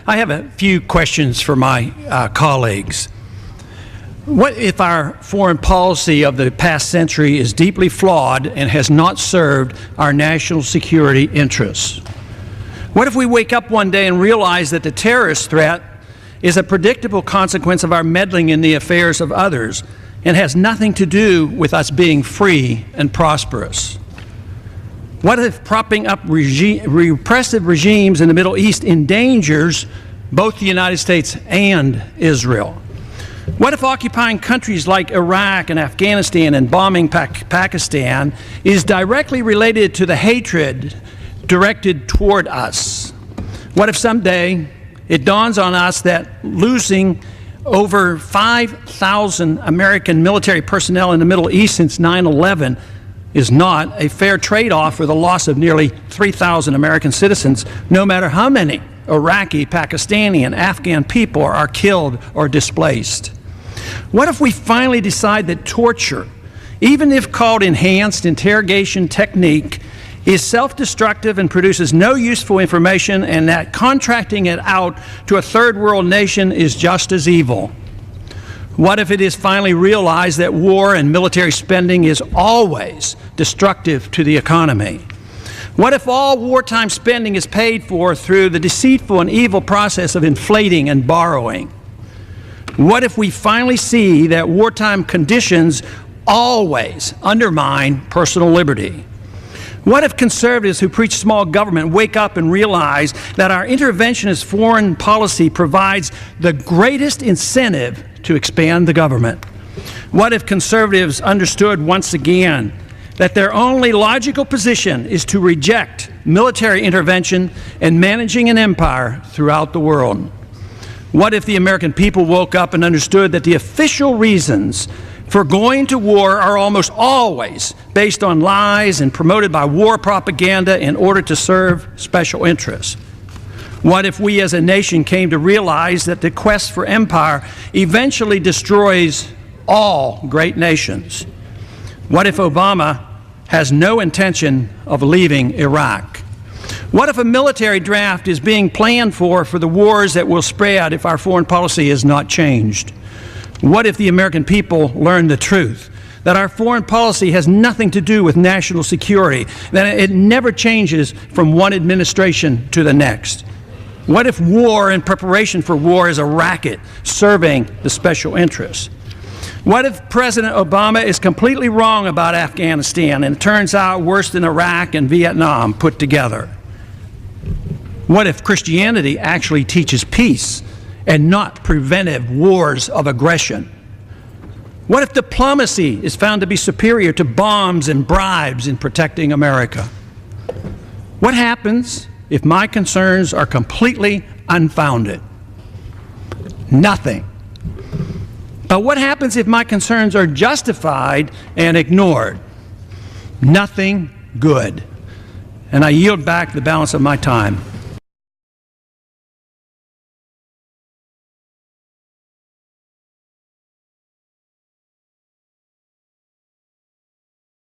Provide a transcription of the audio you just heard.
I have a few questions for my colleagues. What if our foreign policy of the past century is deeply flawed and has not served our national security interests? What if we wake up one day and realize that the terrorist threat is a predictable consequence of our meddling in the affairs of others and has nothing to do with us being free and prosperous? What if propping up repressive regimes in the Middle East endangers both the United States and Israel? What if occupying countries like Iraq and Afghanistan and bombing Pakistan is directly related to the hatred directed toward us? What if someday it dawns on us that losing over 5,000 American military personnel in the Middle East since 9/11 is not a fair trade-off for the loss of nearly 3,000 American citizens, no matter how many Iraqi, Pakistani, and Afghan people are killed or displaced? What if we finally decide that torture, even if called enhanced interrogation technique, is self-destructive and produces no useful information, and that contracting it out to a third world nation is just as evil? What if it is finally realized that war and military spending is always destructive to the economy? What if all wartime spending is paid for through the deceitful and evil process of inflating and borrowing? What if we finally see that wartime conditions always undermine personal liberty? What if conservatives who preach small government wake up and realize that our interventionist foreign policy provides the greatest incentive to expand the government? What if conservatives understood once again that their only logical position is to reject military intervention and managing an empire throughout the world? What if the American people woke up and understood that the official reasons for going to war are almost always based on lies and promoted by war propaganda in order to serve special interests? What if we as a nation came to realize that the quest for empire eventually destroys all great nations? What if Obama has no intention of leaving Iraq? What if a military draft is being planned for the wars that will spread if our foreign policy is not changed? What if the American people learn the truth, that our foreign policy has nothing to do with national security, that it never changes from one administration to the next? What if war and preparation for war is a racket serving the special interests? What if President Obama is completely wrong about Afghanistan and it turns out worse than Iraq and Vietnam put together? What if Christianity actually teaches peace and not preventive wars of aggression? What if diplomacy is found to be superior to bombs and bribes in protecting America? What happens if my concerns are completely unfounded? Nothing. But what happens if my concerns are justified and ignored? Nothing good. And I yield back the balance of my time.